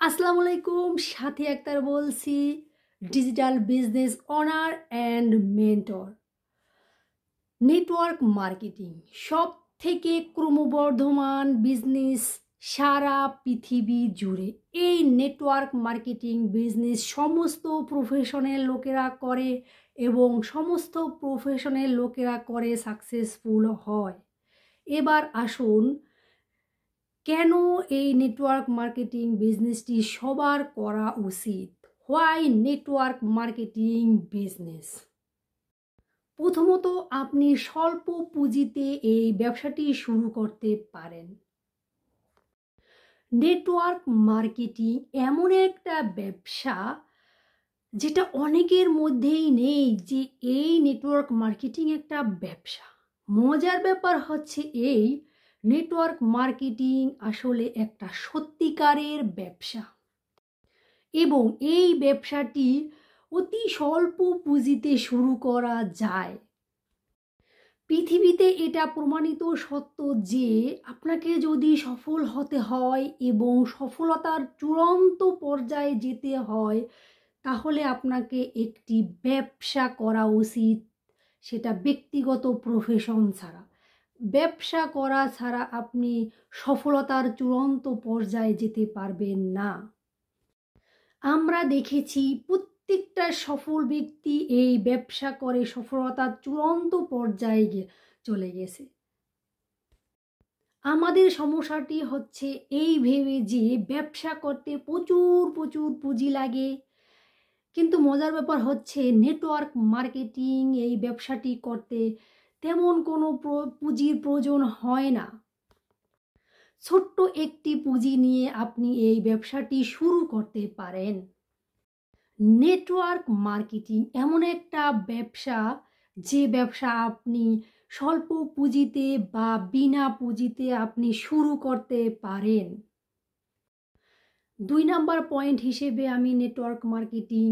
আসসালামু আলাইকুম, সাথী আক্তার বলছি, digital business owner and mentor. Network marketing সব থেকে ক্রমবর্ধমান বিজনেস সারা পৃথিবী জুড়ে। এই নেটওয়ার্ক মার্কেটিং বিজনেস সমস্ত প্রফেশনের লোকেরা করে এবং সমস্ত প্রফেশনের লোকেরা করে সাকসেসফুল হয়। এবার আসুন, কেন এই নেটওয়ার্ক মার্কেটিং বিজনেসটি সবার করা উচিত? Why network marketing business? প্রথমত, আপনি স্বল্প পুঁজিতে এই ব্যবসাটি শুরু করতে পারেন। নেটওয়ার্ক মার্কেটিং এমন একটা ব্যবসা যেটা অনেকের মধ্যেই নেই যে এই নেটওয়ার্ক মার্কেটিং একটা ব্যবসা। মজার ব্যাপার হচ্ছে এই নেটওয়ার্ক মার্কেটিং আসলে একটা সত্যিকারের ব্যবসা এবং এই ব্যবসাটি অতি স্বল্প পুঁজিতে শুরু করা যায়। পৃথিবীতে এটা প্রমাণিত সত্য যে আপনাকে যদি সফল হতে হয় এবং সফলতার চূড়ান্ত পর্যায়ে যেতে হয় তাহলে আপনাকে একটি ব্যবসা করা উচিত, সেটা ব্যক্তিগত প্রফেশন ছাড়া। ব্যবসা করা ছাড়া আপনি সফলতার চূড়ান্ত পর্যায়ে যেতে পারবেন না। আমরা দেখেছি প্রত্যেকটা সফল ব্যক্তি এই ব্যবসা করে সফলতার চূড়ান্ত পর্যায়ে চলে গেছে। আমাদের সমস্যাটি হচ্ছে এই ভেবে যে ব্যবসা করতে প্রচুর প্রচুর পুঁজি লাগে, কিন্তু মজার ব্যাপার হচ্ছে নেটওয়ার্ক মার্কেটিং এই ব্যবসাটি করতে তেমন কোনো পুঁজির প্রয়োজন হয় না। ছোট্ট একটি পুঁজি নিয়ে আপনি এই ব্যবসাটি শুরু করতে পারেন। নেটওয়ার্ক মার্কেটিং এমন একটা ব্যবসা যে ব্যবসা আপনি স্বল্প পুঁজিতে বা বিনা পুঁজিতে আপনি শুরু করতে পারেন। 2 নাম্বার পয়েন্ট হিসেবে আমি নেটওয়ার্ক মার্কেটিং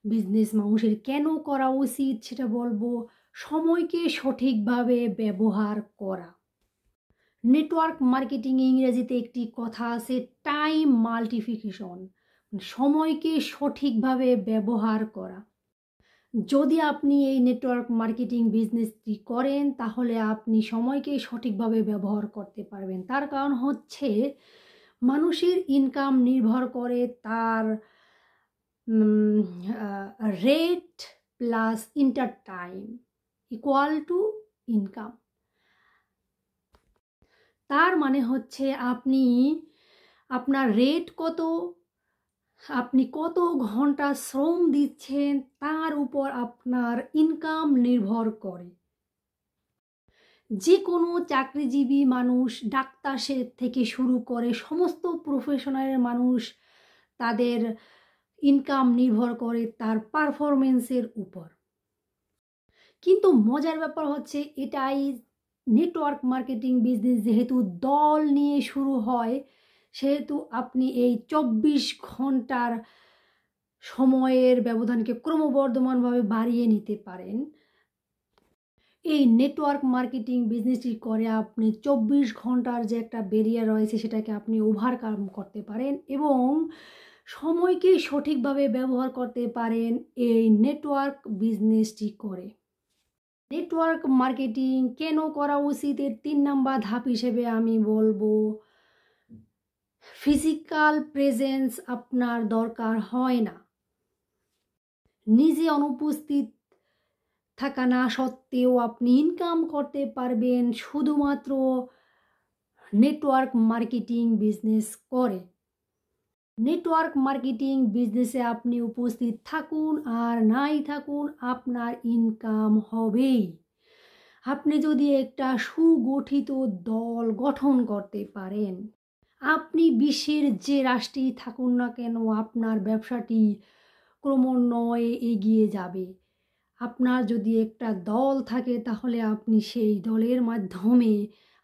বিজনেস মানুষের কেন করা উচিত সেটা বলবো, সময়কে সঠিকভাবে ব্যবহার করা। নেটওয়ার্ক মার্কেটিং ইংরেজিতে একটি কথা আছে, টাইম মাল্টিপ্লিকেশন, সময়কে সঠিকভাবে ব্যবহার করা। যদি আপনি এই নেটওয়ার্ক মার্কেটিং বিজনেসটি করেন তাহলে আপনি সময়কে সঠিকভাবে ব্যবহার করতে পারবেন। তার কারণ হচ্ছে মানুষের ইনকাম নির্ভর করে তার rate plus inter time equal to income. তার মানে হচ্ছে আপনি আপনার রেট কত, আপনি কত ঘন্টা শ্রম দিচ্ছেন তার উপর আপনার ইনকাম নির্ভর করে। যে কোনো চাকরিজীবী মানুষ, ডাক্তার থেকে শুরু করে সমস্ত প্রফেশনালের মানুষ, তাদের ইনকাম নির্ভর করে তার পারফরমেন্সের উপর। কিন্তু মজার ব্যাপার হচ্ছে এটাই, নেটওয়ার্ক মার্কেটিং বিজনেস যেহেতু দল নিয়ে শুরু হয় সেহেতু আপনি এই 24 ঘন্টার সময়ের ব্যবধানকে ক্রমবর্ধমানভাবে বাড়িয়ে নিতে পারেন। এই নেটওয়ার্ক মার্কেটিং বিজনেসটি করে আপনি 24 ঘন্টার যে একটা ব্যারিয়ার রয়েছে সেটাকে আপনি ওভারকাম করতে পারেন এবং সময়কে সঠিকভাবে ব্যবহার করতে পারেন এই নেটওয়ার্ক বিজনেসটি করে। নেটওয়ার্ক মার্কেটিং কেন করা উচিত এর 3 নাম্বার ধাপ হিসেবে আমি বলবো, ফিজিক্যাল প্রেজেন্স আপনার দরকার হয় না। নিজে অনুপস্থিত থাকা না সত্ত্বেও আপনি ইনকাম করতে পারবেন শুধুমাত্র নেটওয়ার্ক মার্কেটিং বিজনেস করে। নেটওয়ার্ক মার্কেটিং বিজনেসে আপনি উপস্থিত থাকুন আর নাই থাকুন আপনার ইনকাম হবেই। আপনি যদি একটা সুগঠিত দল গঠন করতে পারেন, আপনি বিশ্বের যে রাষ্ট্রেই থাকুন না কেন আপনার ব্যবসাটি ক্রমান্বয়ে এগিয়ে যাবে। আপনার যদি একটা দল থাকে তাহলে আপনি সেই দলের মাধ্যমে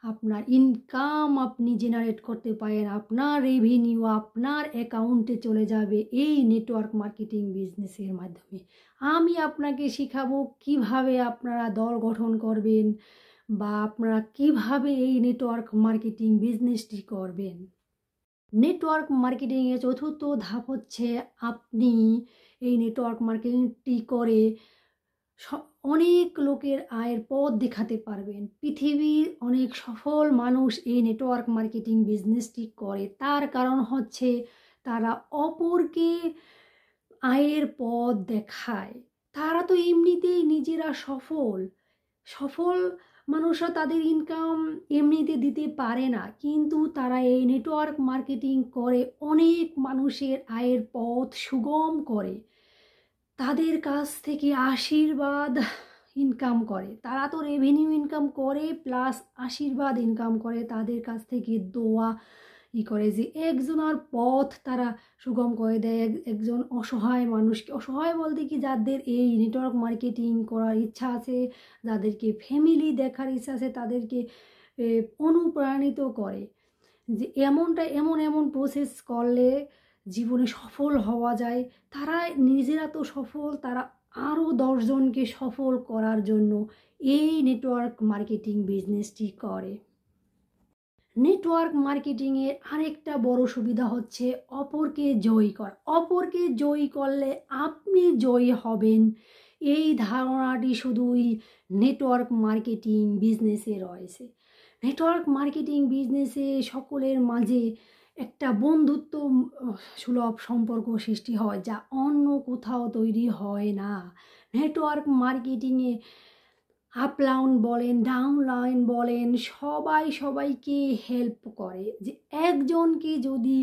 আপনার ইনকাম আপনি জেনারেট করতে পারেন, আপনার রেভিনিউ আপনার অ্যাকাউন্টে চলে যাবে এই নেটওয়ার্ক মার্কেটিং বিজনেসের মাধ্যমে। আমি আপনাকে শেখাবো কিভাবে আপনারা দল গঠন করবেন বা আপনারা কিভাবে এই নেটওয়ার্ক মার্কেটিং বিজনেসটি করবেন। নেটওয়ার্ক মার্কেটিংয়ের চতুর্থ ধাপ হচ্ছে আপনি এই নেটওয়ার্ক মার্কেটিংটি করে অনেক লোকের আয়ের পথ দেখাতে পারবেন। পৃথিবীর অনেক সফল মানুষ এই নেটওয়ার্ক মার্কেটিং বিজনেসটি করে, তার কারণ হচ্ছে তারা অপরকে আয়ের পথ দেখায়। তারা তো এমনিতেই নিজেরা সফল মানুষরা তাদের ইনকাম এমনিতে দিতে পারে না, কিন্তু তারা এই নেটওয়ার্ক মার্কেটিং করে অনেক মানুষের আয়ের পথ সুগম করে, তাদের কাছ থেকে আশীর্বাদ ইনকাম করে। তারা তো রেভিনিউ ইনকাম করে প্লাস আশীর্বাদ ইনকাম করে, তাদের কাছ থেকে দোয়া করে যে একজনের পথ তারা সুগম করে দেয়। একজন অসহায় মানুষকে, অসহায় বলতে কি যাদের এই নেটওয়ার্ক মার্কেটিং করার ইচ্ছা আছে, যাদেরকে ফ্যামিলি দেখার ইচ্ছা আছে, তাদেরকে অনুপ্রাণিত করে যে এমন প্রসেস করলে জীবনে সফল হওয়া যায়। তারা নিজেরা তো সফল, তারা আরও 10 জনকে সফল করার জন্য এই নেটওয়ার্ক মার্কেটিং বিজনেসটি করে। নেটওয়ার্ক মার্কেটিংয়ের আরেকটা বড় সুবিধা হচ্ছে অপরকে জয়ী করা। অপরকে জয়ী করলে আপনি জয়ী হবেন, এই ধারণাটি শুধুই নেটওয়ার্ক মার্কেটিং বিজনেসে রয়েছে। নেটওয়ার্ক মার্কেটিং বিজনেসে সকলের মাঝে একটা বন্ধুত্ব সুলভ সম্পর্ক সৃষ্টি হয়, যা অন্য কোথাও তৈরি হয় না। নেটওয়ার্ক মার্কেটিংয়ে আপলাইন বলেন, ডাউনলাইন বলেন, সবাইকে হেল্প করে। যে একজনকে যদি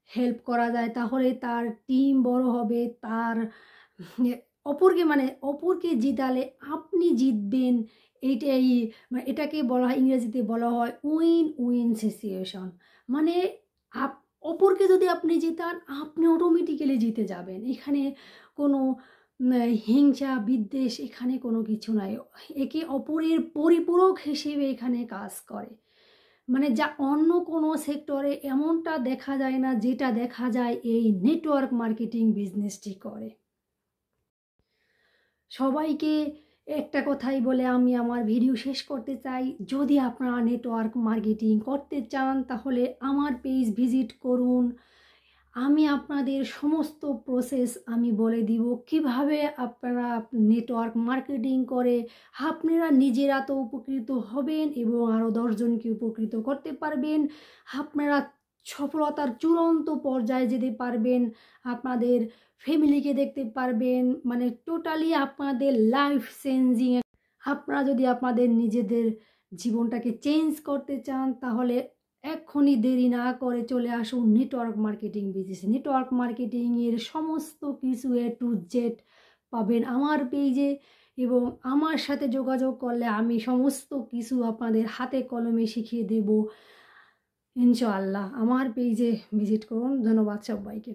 হেল্প করা যায় তাহলে তার টিম বড় হবে, তার অপরকে জিতালে আপনি জিতবেন। এটাকে বলা হয়, ইংরেজিতে বলা হয় উইন উইন সিচুয়েশন। মানে অপরকে যদি আপনি জিতান, আপনি অটোমেটিক্যালি জিতে যাবেন। এখানে কোনো হিংসা বিদ্বেষ এখানে কোনো কিছু নাই, একে অপরের পরিপূরক হিসেবে এখানে কাজ করে। মানে যা অন্য কোনো সেক্টরে এমনটা দেখা যায় না, যেটা দেখা যায় এই নেটওয়ার্ক মার্কেটিং বিজনেসটি করে। সবাইকে একটা কথাই বলে আমি আমার ভিডিও শেষ করতে চাই, যদি আপনারা নেটওয়ার্ক মার্কেটিং করতে চান তাহলে আমার পেজ ভিজিট করুন। আমি আপনাদের সমস্ত প্রসেস আমি বলে দিব, কিভাবে আপনারা নেটওয়ার্ক মার্কেটিং করে আপনারা নিজেরা তো উপকৃত হবেন এবং আরও 10 জনকে উপকৃত করতে পারবেন। আপনারা সফলতার চূড়ান্ত পর্যায়ে যেতে পারবেন, আপনাদের ফ্যামিলিকে দেখতে পারবেন, মানে টোটালি আপনাদের লাইফ চেঞ্জিং। আপনারা যদি আপনাদের নিজেদের জীবনটাকে চেঞ্জ করতে চান তাহলে এক্ষুনি দেরি না করে চলে আসুন নেটওয়ার্ক মার্কেটিং বিজনেসে। নেটওয়ার্ক মার্কেটিংয়ের সমস্ত কিছু A to Z পাবেন আমার পেজে, এবং আমার সাথে যোগাযোগ করলে আমি সমস্ত কিছু আপনাদের হাতে কলমে শিখিয়ে দেব ইনশাআল্লাহ। আমার পেজে ভিজিট করুন। ধন্যবাদ সবাইকে।